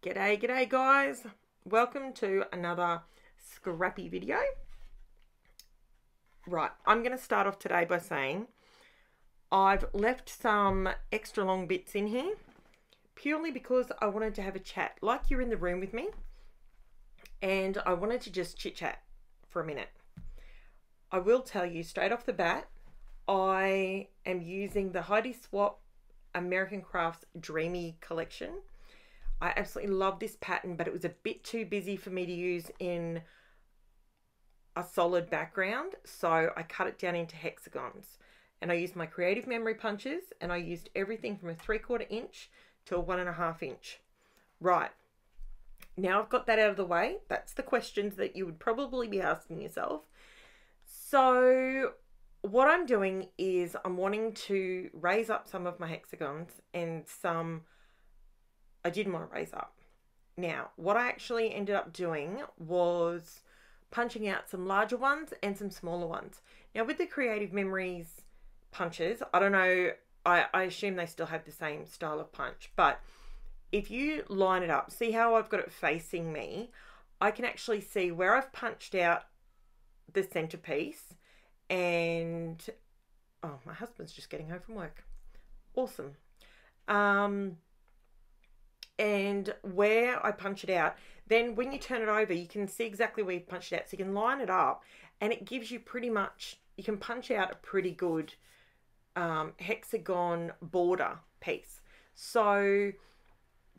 G'day guys, welcome to another scrappy video. Right, I'm going to start off today by saying I've left some extra long bits in here purely because I wanted to have a chat like you're in the room with me, and I wanted to just chit chat for a minute. I will tell you straight off the bat, I am using the HEIDI SWAPP American Crafts DREAMY collection. I absolutely love this pattern, but it was a bit too busy for me to use in a solid background, so I cut it down into hexagons. And I used my creative memory punches, and I used everything from a 3/4 inch to a 1.5 inch. Right, now I've got that out of the way. That's the questions that you would probably be asking yourself. So what I'm doing is I'm wanting to raise up some of my hexagons, and some I didn't want to raise up. Now, what I actually ended up doing was punching out some larger ones and some smaller ones. Now, with the Creative Memories punches, I don't know, I assume they still have the same style of punch, but if you line it up, see how I've got it facing me, I can actually see where I've punched out the centerpiece. And, oh, my husband's just getting home from work. Awesome. And where I punch it out, then when you turn it over, you can see exactly where you punched it out. So you can line it up, and it gives you pretty much, you can punch out a pretty good hexagon border piece. So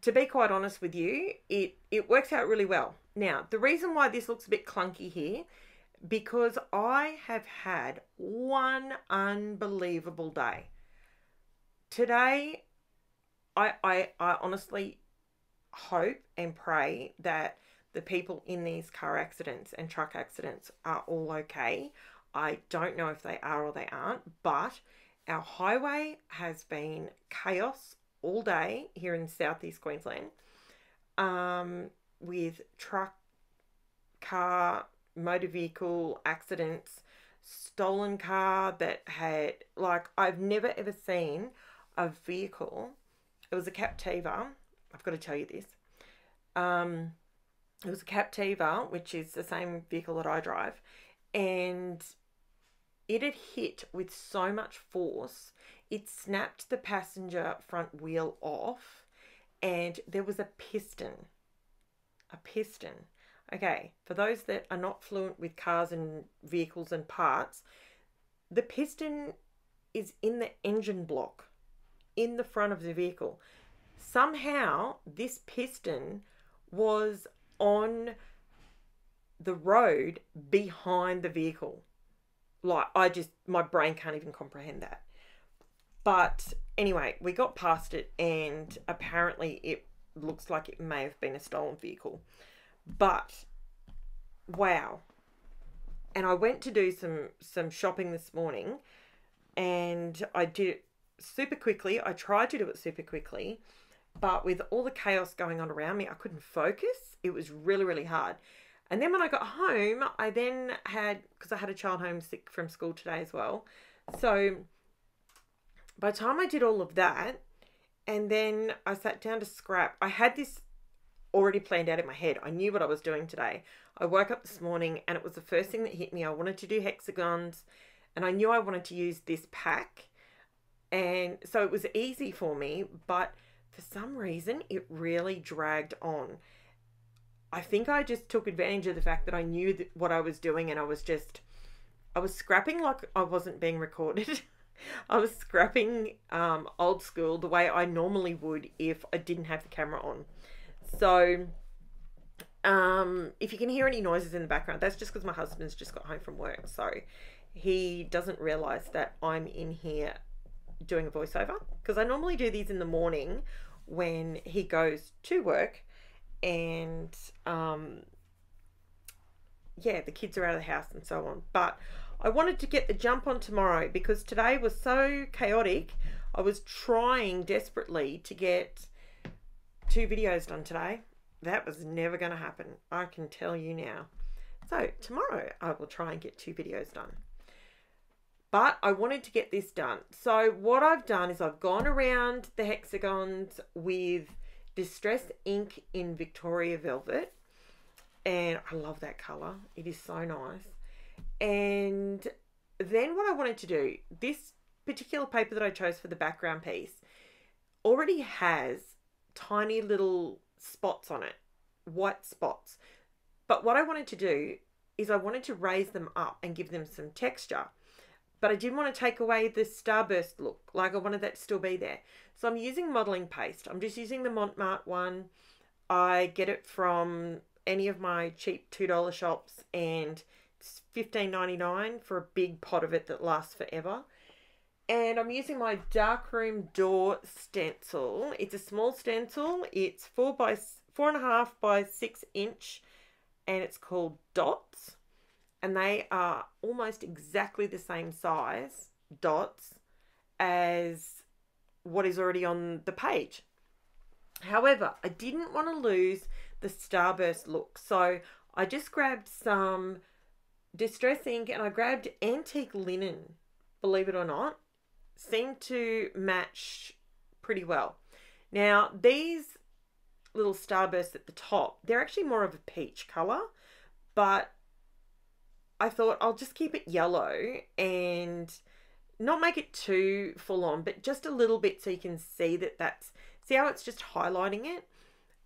to be quite honest with you, it works out really well. Now, the reason why this looks a bit clunky here, because I have had one unbelievable day. Today, I honestly hope and pray that the people in these car accidents and truck accidents are all okay. I don't know if they are or they aren't, but our highway has been chaos all day here in southeast Queensland, with truck, car, motor vehicle accidents, stolen car that had, like, I've never ever seen a vehicle. It was a Captiva. I've got to tell you this. It was a Captiva, which is the same vehicle that I drive, and it had hit with so much force, it snapped the passenger front wheel off, and there was a piston. A piston. Okay, for those that are not fluent with cars and vehicles and parts, the piston is in the engine block, in the front of the vehicle. Somehow this piston was on the road behind the vehicle. Like, my brain can't even comprehend that. But anyway, we got past it, and apparently it looks like it may have been a stolen vehicle. But wow. And I went to do some shopping this morning, and I did it super quickly. I tried to do it super quickly, but with all the chaos going on around me, I couldn't focus. It was really, really hard. And then when I got home, I then had, because I had a child home sick from school today as well. So by the time I did all of that, and then I sat down to scrap, I had this already planned out in my head. I knew what I was doing today. I woke up this morning, and it was the first thing that hit me. I wanted to do hexagons, and I knew I wanted to use this pack. And so it was easy for me, but for some reason, it really dragged on. I think I just took advantage of the fact that I knew what I was doing, and I was scrapping like I wasn't being recorded. I was scrapping old school, the way I normally would if I didn't have the camera on. So if you can hear any noises in the background, that's just because my husband's just got home from work. So he doesn't realize that I'm in here doing a voiceover, because I normally do these in the morning when he goes to work, and yeah, the kids are out of the house and so on. But I wanted to get the jump on tomorrow because today was so chaotic. I was trying desperately to get 2 videos done today. That was never going to happen, I can tell you now. So tomorrow I will try and get 2 videos done. But I wanted to get this done. So what I've done is I've gone around the hexagons with Distress ink in Victoria Velvet. And I love that colour. It is so nice. And then what I wanted to do, this particular paper that I chose for the background piece already has tiny little spots on it, white spots. But what I wanted to do is I wanted to raise them up and give them some texture. But I didn't want to take away the starburst look. Like, I wanted that to still be there. So I'm using modelling paste. I'm just using the Montmartre one. I get it from any of my cheap $2 shops, and it's $15.99 for a big pot of it that lasts forever. And I'm using my darkroom door stencil. It's a small stencil. It's 4.5 by 6 inch, and it's called Dots. And they are almost exactly the same size, dots, as what is already on the page. However, I didn't want to lose the starburst look. So I just grabbed some distress ink and I grabbed antique linen, believe it or not. Seemed to match pretty well. Now, these little starbursts at the top, they're actually more of a peach colour, but I thought I'll just keep it yellow and not make it too full on, but just a little bit so you can see that see how it's just highlighting it.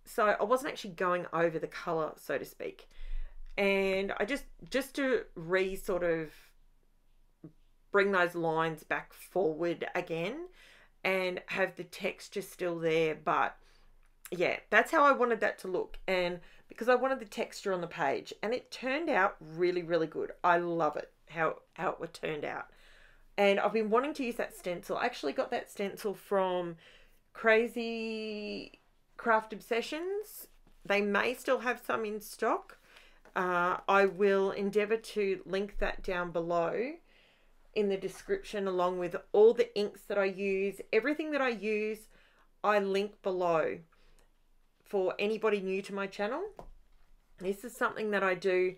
So I wasn't actually going over the colour, so to speak. And I just to sort of bring those lines back forward again and have the texture still there. But yeah, that's how I wanted that to look. And because I wanted the texture on the page, and it turned out really, really good. I love it, how it turned out. And I've been wanting to use that stencil. I actually got that stencil from Crazy Craft Obsessions. They may still have some in stock. I will endeavour to link that down below in the description, along with all the inks that I use. Everything that I use, I link below for anybody new to my channel. This is something that I do.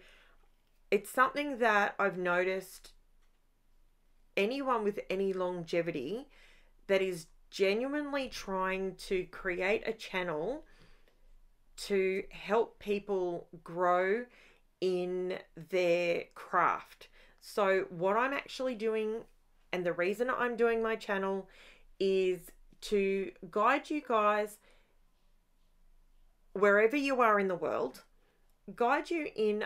It's something that I've noticed anyone with any longevity that is genuinely trying to create a channel to help people grow in their craft. So what I'm actually doing, and the reason I'm doing my channel, is to guide you guys wherever you are in the world, guide you in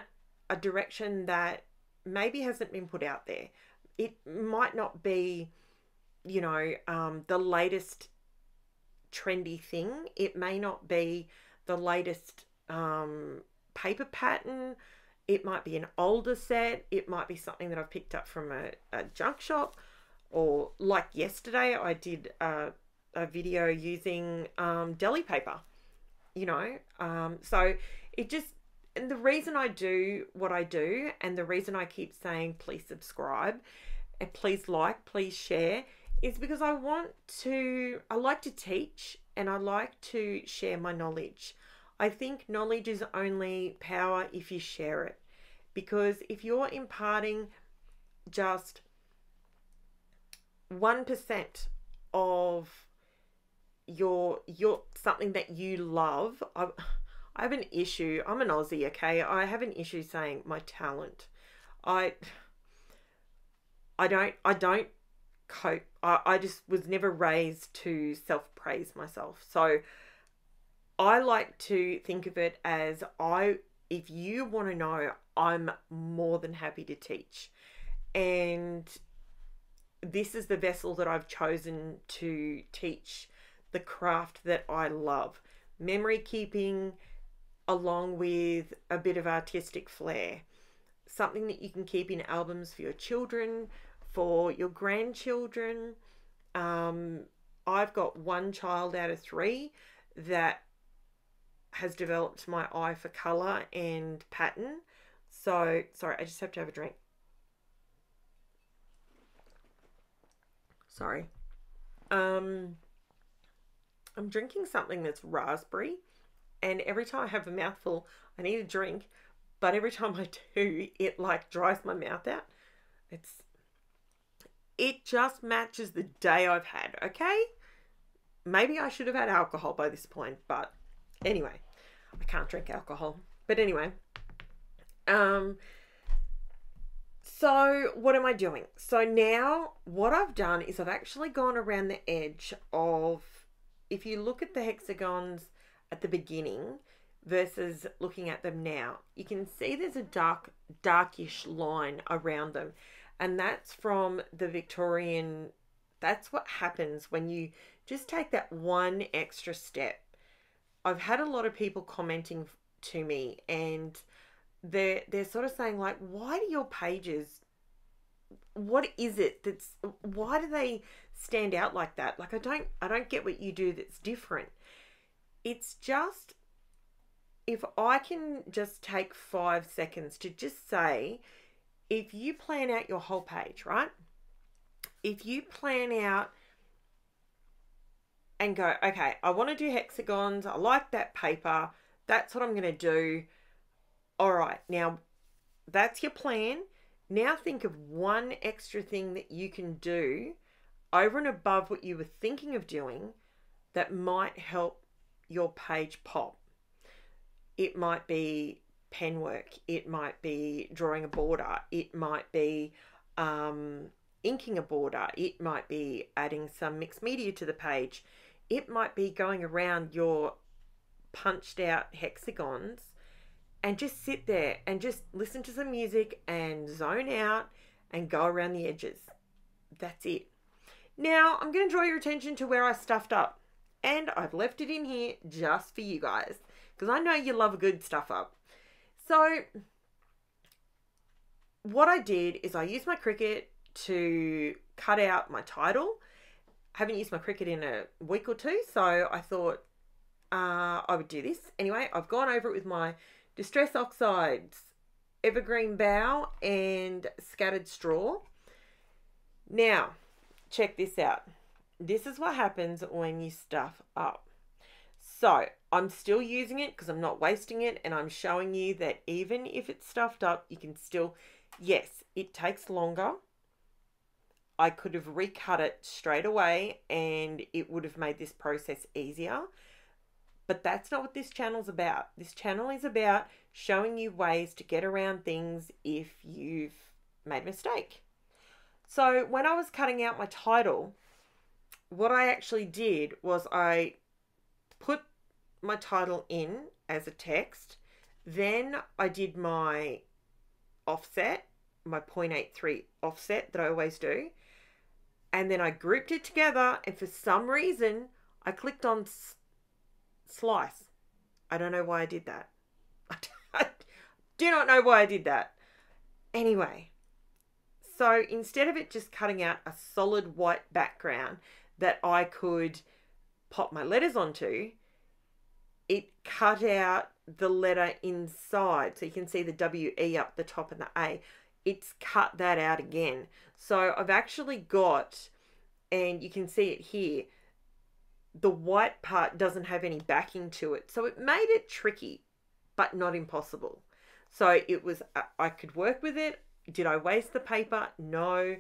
a direction that maybe hasn't been put out there. It might not be, you know, the latest trendy thing. It may not be the latest paper pattern. It might be an older set. It might be something that I've picked up from a junk shop. Or like yesterday, I did a video using deli paper, you know. So it just, and the reason I do what I do, and the reason I keep saying please subscribe and please like, please share, is because I like to teach and I like to share my knowledge. I think knowledge is only power if you share it. Because if you're imparting just 1% of your something that you love, I have an issue. I'm an Aussie, okay? I have an issue saying my talent. I don't cope. I just was never raised to self-praise myself. So I like to think of it as if you want to know, I'm more than happy to teach. And this is the vessel that I've chosen to teach the craft that I love. Memory keeping along with a bit of artistic flair. Something that you can keep in albums for your children, for your grandchildren. I've got one child out of 3 that has developed my eye for colour and pattern. So, sorry, I just have to have a drink. Sorry. I'm drinking something that's raspberry, and every time I have a mouthful, I need a drink, but every time I do, it like dries my mouth out. It just matches the day I've had, okay? maybe I should have had alcohol by this point, but anyway, I can't drink alcohol. But anyway, so what am I doing? So now what I've done is I've actually gone around the edge of, if you look at the hexagons at the beginning versus looking at them now, you can see there's a darkish line around them. And that's from the Victorian. That's what happens when you just take that one extra step. I've had a lot of people commenting to me, and they're sort of saying, like, why do your pages, what is it that's, why do they stand out like that? Like, I don't get what you do that's different. It's just, if I can just take 5 seconds to just say, if you plan out your whole page, right? If you plan out and go, okay, I want to do hexagons. I like that paper. That's what I'm going to do. All right, now that's your plan. Now think of one extra thing that you can do over and above what you were thinking of doing that might help your page pop. It might be pen work. It might be drawing a border. It might be inking a border. It might be adding some mixed media to the page. It might be going around your punched out hexagons and just sit there and just listen to some music and zone out and go around the edges. That's it. Now I'm going to draw your attention to where I stuffed up, and I've left it in here just for you guys because I know you love a good stuff up. So what I did is I used my CRICUT to cut out my title. I haven't used my CRICUT in a week or two, so I thought I would do this. Anyway, I've gone over it with my Distress Oxides, Evergreen BOUGH and Scattered Straw. Now, check this out. This is what happens when you stuff up. So, I'm still using it because I'm not wasting it, and I'm showing you that even if it's stuffed up, you can still, yes, it takes longer. I could have recut it straight away and it would have made this process easier. But that's not what this channel's about. This channel is about showing you ways to get around things if you've made a mistake. So when I was cutting out my title, what I actually did was I put my title in as a text. Then I did my offset, my 0.83 offset that I always do. And then I grouped it together, and for some reason, I clicked on slice. I don't know why I did that. I do not know why I did that. Anyway, so instead of it just cutting out a solid white background that I could pop my letters onto, it cut out the letter inside. So you can see the W-E up the top and the A. It's cut that out again. So I've actually got, and you can see it here, the white part doesn't have any backing to it. So it made it tricky, but not impossible. So it was, I could work with it. Did I waste the paper? No.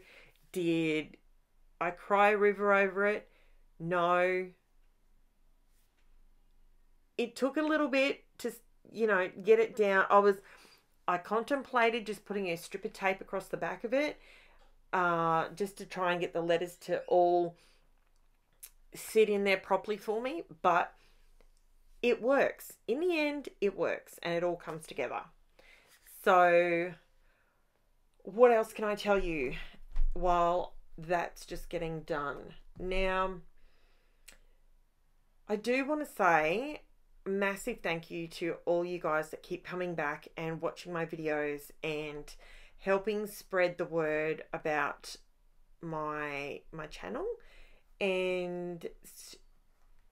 Did I cry a river over it? No. It took a little bit to, you know, get it down. I contemplated just putting a strip of tape across the back of it, just to try and get the letters to all sit in there properly for me, but it works. In the end, it works, and it all comes together. So what else can I tell you while that's just getting done? Now, I do want to say massive thank you to all you guys that keep coming back and watching my videos and helping spread the word about my channel and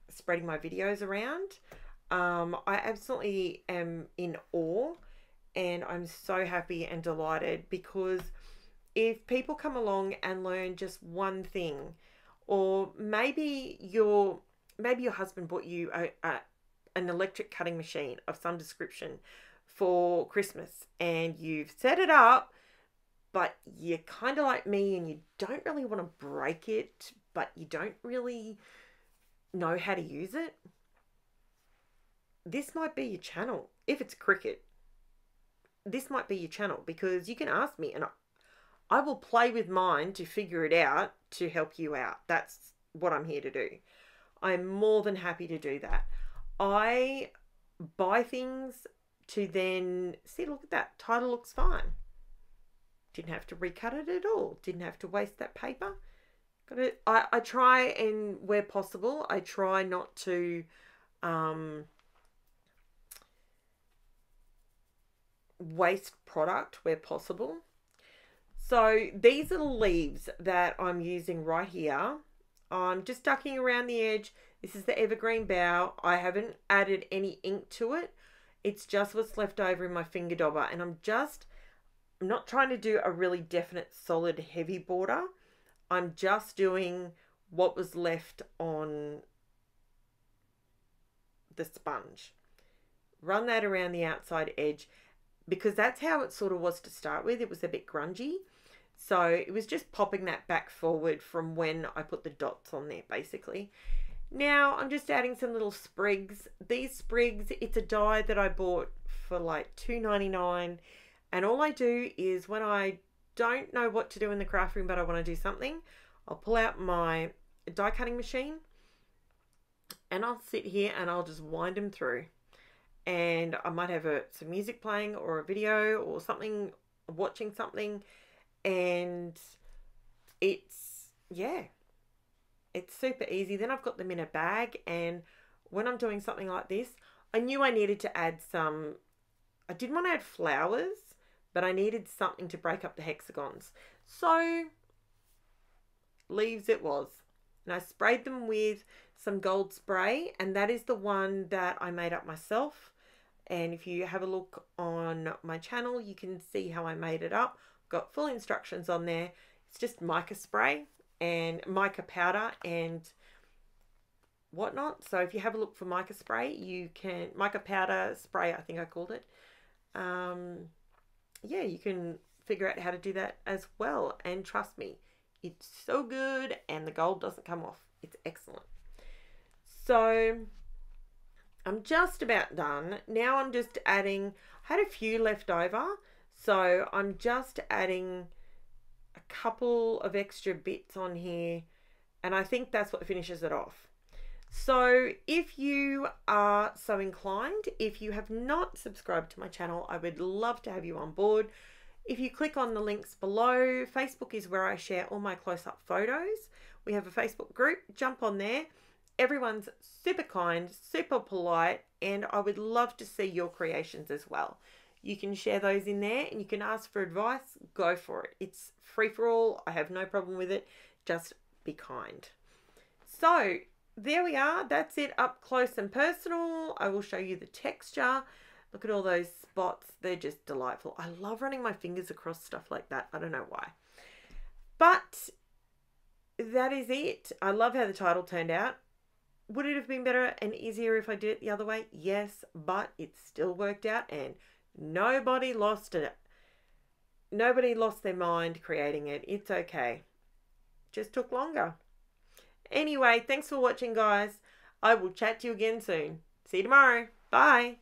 spreading my videos around. I absolutely am in awe, and I'm so happy and delighted, because if people come along and learn just one thing, or maybe your husband bought you an electric cutting machine of some description for Christmas, and you've set it up, but you're kind of like me and you don't really want to break it, but you don't really know how to use it, this might be your channel. If it's CRICUT, this might be your channel, because you can ask me and I will play with mine to figure it out to help you out. That's what I'm here to do. I'm more than happy to do that. I buy things to then see, look at that, title looks fine. Didn't have to recut it at all. Didn't have to waste that paper. Got it. I try, and where possible, I try not to waste product where possible. So these are the leaves that I'm using right here. I'm just ducking around the edge. This is the evergreen bough. I haven't added any ink to it. It's just what's left over in my finger dauber, and I'm not trying to do a really definite solid heavy border. I'm just doing what was left on the sponge. Run that around the outside edge, because that's how it sort of was to start with. It was a bit grungy. So it was just popping that back forward from when I put the dots on there, basically. Now I'm just adding some little sprigs. These sprigs, it's a die that I bought for like $2.99. And all I do is, when I don't know what to do in the craft room but I want to do something, I'll pull out my die cutting machine and I'll sit here and I'll just wind them through. And I might have some music playing or a video or something, watching something, and it's super easy. Then I've got them in a bag, and when I'm doing something like this, I knew I needed to add some, I didn't want to add flowers, but I needed something to break up the hexagons. So leaves it was. And I sprayed them with some gold spray, and that is the one that I made up myself. And if you have a look on my channel, you can see how I made it up. Got full instructions on there. It's just mica spray and mica powder and whatnot. So if you have a look for mica spray, you can, mica powder spray, I think I called it. Yeah, you can figure out how to do that as well. And trust me, it's so good, and the gold doesn't come off. It's excellent. So I'm just about done. Now I'm just adding, I had a few left over, so I'm just adding a couple of extra bits on here, and I think that's what finishes it off. So if you are so inclined, if you have not subscribed to my channel, I would love to have you on board. If you click on the links below, Facebook is where I share all my close-up photos. We have a Facebook group, jump on there. Everyone's super kind, super polite, and I would love to see your creations as well. You can share those in there, and you can ask for advice. Go for it. It's free for all. I have no problem with it. Just be kind. So there we are. That's it up close and personal. I will show you the texture. Look at all those spots. They're just delightful. I love running my fingers across stuff like that. I don't know why. But that is it. I love how the title turned out. Would it have been better and easier if I did it the other way? Yes, but it still worked out, and nobody lost it. Nobody lost their mind creating it. It's okay. Just took longer. Anyway, thanks for watching, guys. I will chat to you again soon. See you tomorrow. Bye.